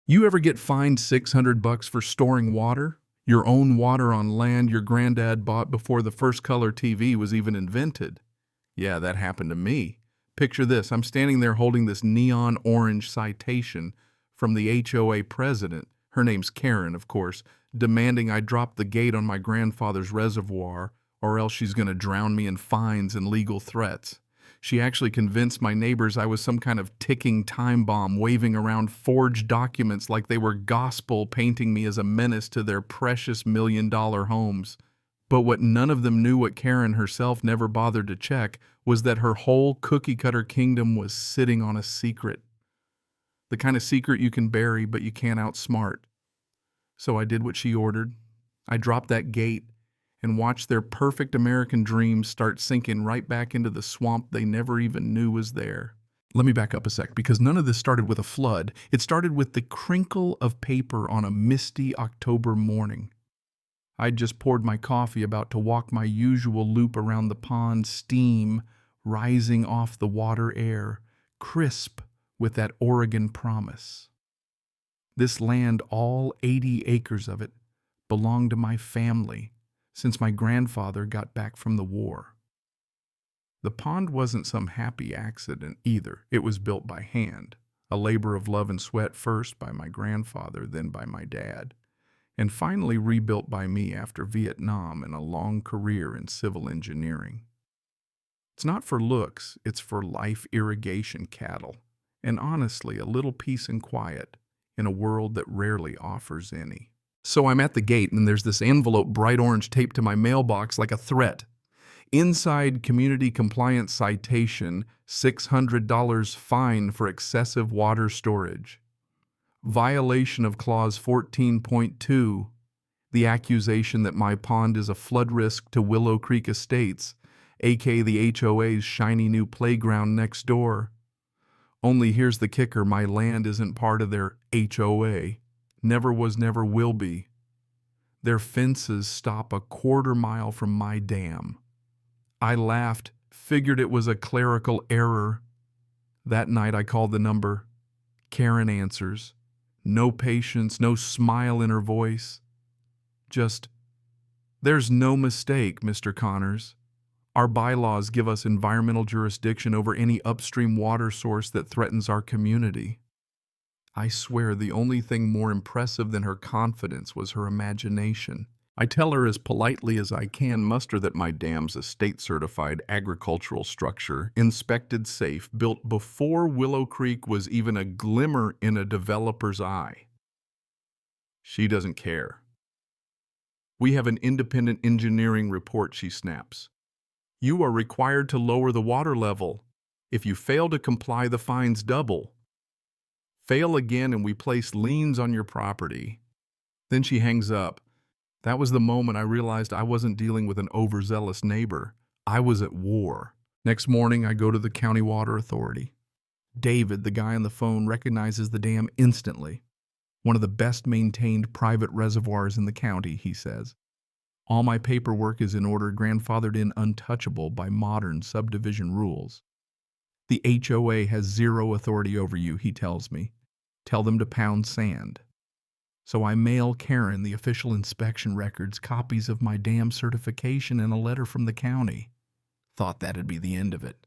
You ever get fined $600 for storing water? Your own water on land your granddad bought before the first color TV was even invented. Yeah, that happened to me. Picture this, I'm standing there holding this neon orange citation from the HOA president, her name's Karen, of course, demanding I drop the gate on my grandfather's reservoir or else she's going to drown me in fines and legal threats. She actually convinced my neighbors I was some kind of ticking time bomb, waving around forged documents like they were gospel, painting me as a menace to their precious million-dollar homes. But what none of them knew, what Karen herself never bothered to check, was that her whole cookie-cutter kingdom was sitting on a secret. The kind of secret you can bury, but you can't outsmart. So I did what she ordered. I dropped that gate and watched their perfect American dreams start sinking right back into the swamp they never even knew was there. Let me back up a sec, because none of this started with a flood. It started with the crinkle of paper on a misty October morning. I'd just poured my coffee, about to walk my usual loop around the pond, steam rising off the water air, crisp with that Oregon promise. This land, all 80 acres of it, belonged to my family since my grandfather got back from the war. The pond wasn't some happy accident either. It was built by hand, a labor of love and sweat, first by my grandfather, then by my dad, and finally rebuilt by me after Vietnam and a long career in civil engineering. It's not for looks, it's for life irrigation cattle, and honestly, a little peace and quiet in a world that rarely offers any. So I'm at the gate, and there's this envelope, bright orange, taped to my mailbox like a threat. Inside, community compliance citation, $600 fine for excessive water storage. Violation of Clause 14.2, the accusation that my pond is a flood risk to Willow Creek Estates, aka the HOA's shiny new playground next door. Only here's the kicker, my land isn't part of their HOA. Never was, never will be. Their fences stop a quarter-mile from my dam. I laughed, figured it was a clerical error. That night I called the number. Karen answers. No patience, no smile in her voice. Just, "There's no mistake, Mr. Connors. Our bylaws give us environmental jurisdiction over any upstream water source that threatens our community." I swear the only thing more impressive than her confidence was her imagination. I tell her as politely as I can muster that my dam's a state-certified agricultural structure, inspected safe, built before Willow Creek was even a glimmer in a developer's eye. She doesn't care. "We have an independent engineering report," she snaps. "You are required to lower the water level. If you fail to comply, the fines double. Fail again and we place liens on your property." Then she hangs up. That was the moment I realized I wasn't dealing with an overzealous neighbor. I was at war. Next morning, I go to the County Water Authority. David, the guy on the phone, recognizes the dam instantly. "One of the best maintained private reservoirs in the county," he says. "All my paperwork is in order, grandfathered in untouchable by modern subdivision rules. The HOA has zero authority over you," he tells me. "Tell them to pound sand." So I mail Karen the official inspection records, copies of my dam certification, and a letter from the county. Thought that'd be the end of it.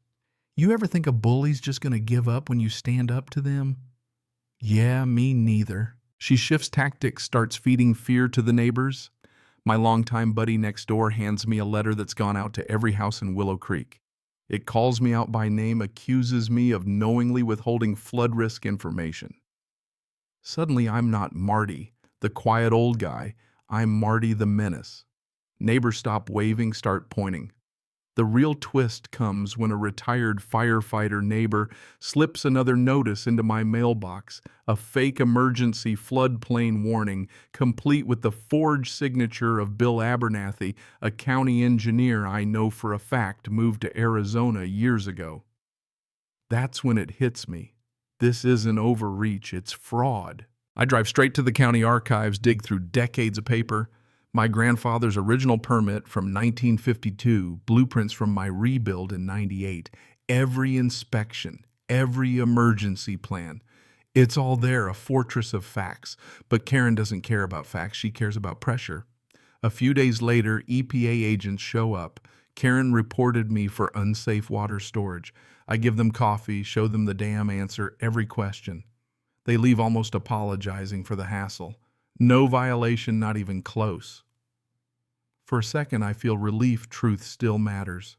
You ever think a bully's just going to give up when you stand up to them? Yeah, me neither. She shifts tactics, starts feeding fear to the neighbors. My longtime buddy next door hands me a letter that's gone out to every house in Willow Creek. It calls me out by name, accuses me of knowingly withholding flood risk information. Suddenly, I'm not Marty, the quiet old guy. I'm Marty the menace. Neighbors stop waving, start pointing. The real twist comes when a retired firefighter neighbor slips another notice into my mailbox, a fake emergency floodplain warning, complete with the forged signature of Bill Abernathy, a county engineer I know for a fact moved to Arizona years ago. That's when it hits me. This isn't overreach, it's fraud. I drive straight to the county archives, dig through decades of paper. My grandfather's original permit from 1952, blueprints from my rebuild in '98, every inspection, every emergency plan. It's all there, a fortress of facts. But Karen doesn't care about facts, she cares about pressure. A few days later, EPA agents show up. Karen reported me for unsafe water storage. I give them coffee, show them the dam, answer every question. They leave almost apologizing for the hassle. No violation, not even close. For a second, I feel relief truth still matters.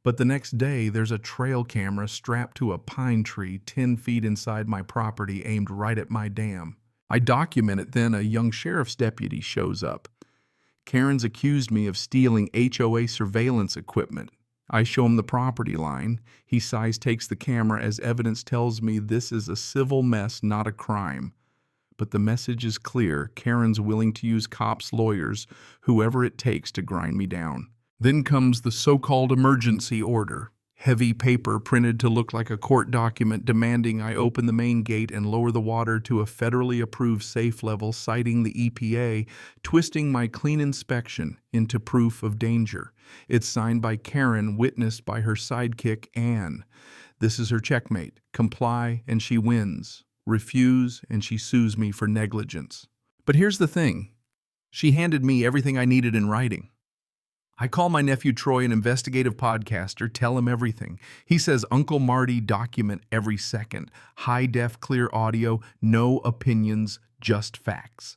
But the next day, there's a trail camera strapped to a pine tree 10 feet inside my property aimed right at my dam. I document it, then a young sheriff's deputy shows up. Karen's accused me of stealing HOA surveillance equipment. I show him the property line. He sighs, takes the camera as evidence, tells me this is a civil mess, not a crime. But the message is clear. Karen's willing to use cops, lawyers, whoever it takes to grind me down. Then comes the so-called emergency order. Heavy paper printed to look like a court document demanding I open the main gate and lower the water to a federally approved safe level, citing the EPA, twisting my clean inspection into proof of danger. It's signed by Karen, witnessed by her sidekick, Anne. This is her checkmate. Comply, and she wins. Refuse, and she sues me for negligence. But here's the thing. She handed me everything I needed in writing. I call my nephew Troy, an investigative podcaster, tell him everything. He says, Uncle Marty, document every second. High-def, clear audio, no opinions, just facts.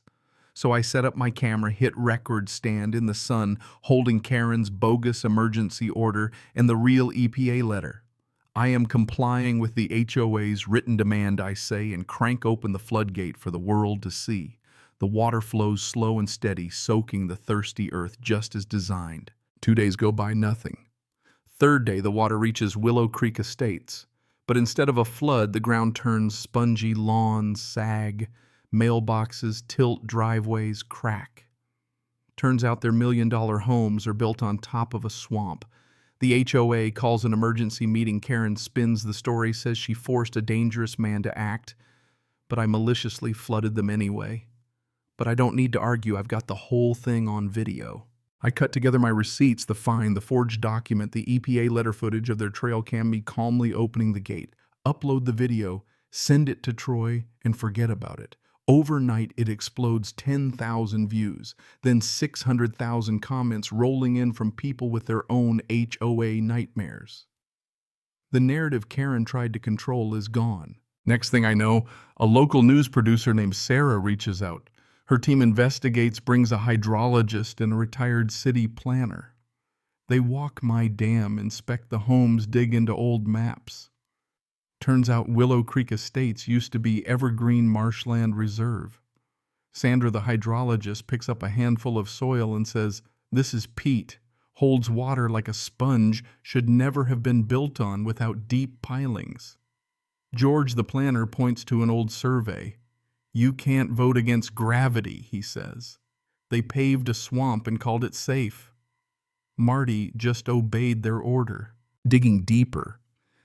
So I set up my camera, hit record, stand in the sun, holding Karen's bogus emergency order and the real EPA letter. I am complying with the HOA's written demand, I say, and crank open the floodgate for the world to see. The water flows slow and steady, soaking the thirsty earth just as designed. 2 days go by, nothing. Third day, the water reaches Willow Creek Estates. But instead of a flood, the ground turns spongy, lawns sag, mailboxes tilt, driveways crack. Turns out their million-dollar homes are built on top of a swamp. The HOA calls an emergency meeting. Karen spins the story, says she forced a dangerous man to act, but I maliciously flooded them anyway. But I don't need to argue, I've got the whole thing on video. I cut together my receipts, the fine, the forged document, the EPA letter footage of their trail cam, me calmly opening the gate. Upload the video, send it to Troy, and forget about it. Overnight, it explodes 10,000 views, then 600,000 comments rolling in from people with their own HOA nightmares. The narrative Karen tried to control is gone. Next thing I know, a local news producer named Sarah reaches out. Her team investigates, brings a hydrologist and a retired city planner. They walk my dam, inspect the homes, dig into old maps. Turns out Willow Creek Estates used to be Evergreen Marshland Reserve. Sandra, the hydrologist, picks up a handful of soil and says, "This is peat, holds water like a sponge, should never have been built on without deep pilings." George, the planner, points to an old survey. "You can't vote against gravity," he says. "They paved a swamp and called it safe." Marty just obeyed their order. Digging deeper,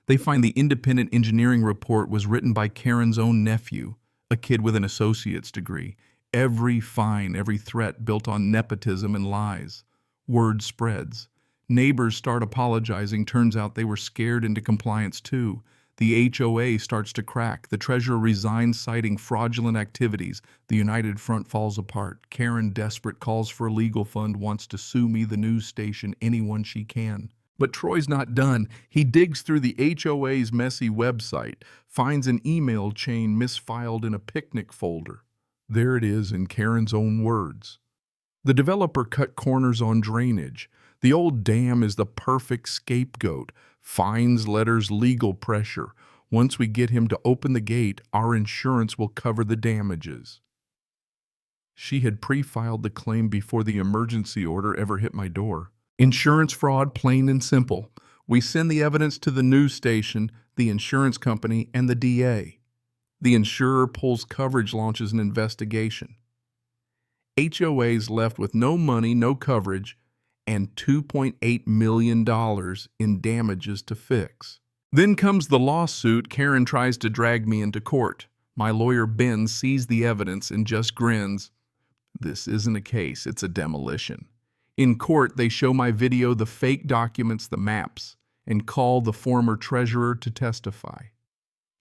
they find the independent engineering report was written by Karen's own nephew, a kid with an associate's degree. Every fine, every threat built on nepotism and lies. Word spreads. Neighbors start apologizing. Turns out they were scared into compliance too. The HOA starts to crack. The treasurer resigns, citing fraudulent activities. The United Front falls apart. Karen, desperate, calls for a legal fund, wants to sue me, the news station, anyone she can. But Troy's not done. He digs through the HOA's messy website, finds an email chain misfiled in a picnic folder. There it is in Karen's own words. The developer cut corners on drainage. The old dam is the perfect scapegoat. Fines, letters, legal pressure. Once we get him to open the gate, our insurance will cover the damages. She had pre-filed the claim before the emergency order ever hit my door. Insurance fraud, plain and simple. We send the evidence to the news station, the insurance company, and the DA. The insurer pulls coverage, launches an investigation. HOA's left with no money, no coverage, and $2.8 million in damages to fix. Then comes the lawsuit. Karen tries to drag me into court. My lawyer, Ben, sees the evidence and just grins. This isn't a case, it's a demolition. In court, they show my video, the fake documents, the maps, and call the former treasurer to testify.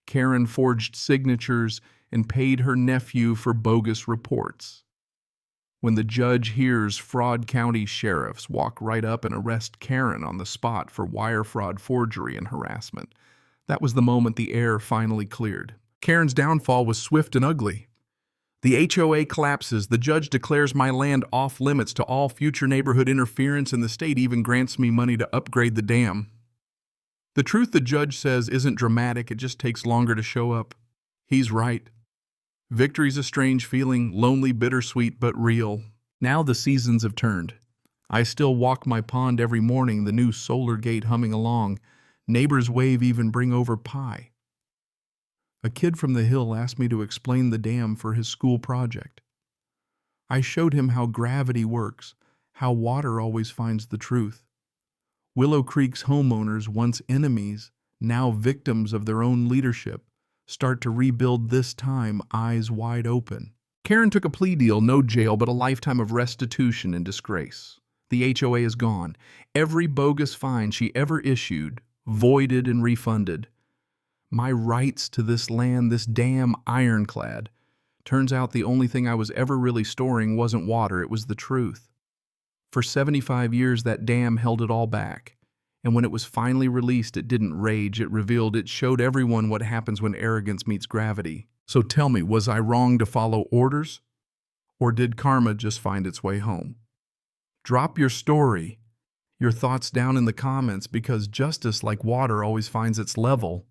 Karen forged signatures and paid her nephew for bogus reports. When the judge hears Fraud County sheriffs walk right up and arrest Karen on the spot for wire fraud, forgery, and harassment, that was the moment the air finally cleared. Karen's downfall was swift and ugly. The HOA collapses, the judge declares my land off limits to all future neighborhood interference, and the state even grants me money to upgrade the dam. The truth the judge says isn't dramatic, it just takes longer to show up. He's right. Victory's a strange feeling, lonely, bittersweet, but real. Now the seasons have turned. I still walk my pond every morning, the new solar gate humming along. Neighbors wave, even bring over pie. A kid from the hill asked me to explain the dam for his school project. I showed him how gravity works, how water always finds the truth. Willow Creek's homeowners, once enemies, now victims of their own leadership, start to rebuild, this time eyes wide open. Karen took a plea deal, no jail, but a lifetime of restitution and disgrace. The HOA is gone. Every bogus fine she ever issued, voided and refunded. My rights to this land, this dam, ironclad. Turns out the only thing I was ever really storing wasn't water, it was the truth. For 75 years, that dam held it all back. And when it was finally released, it didn't rage, it revealed, it showed everyone what happens when arrogance meets gravity. So tell me, was I wrong to follow orders? Or did karma just find its way home? Drop your story, your thoughts down in the comments, because justice, like water, always finds its level.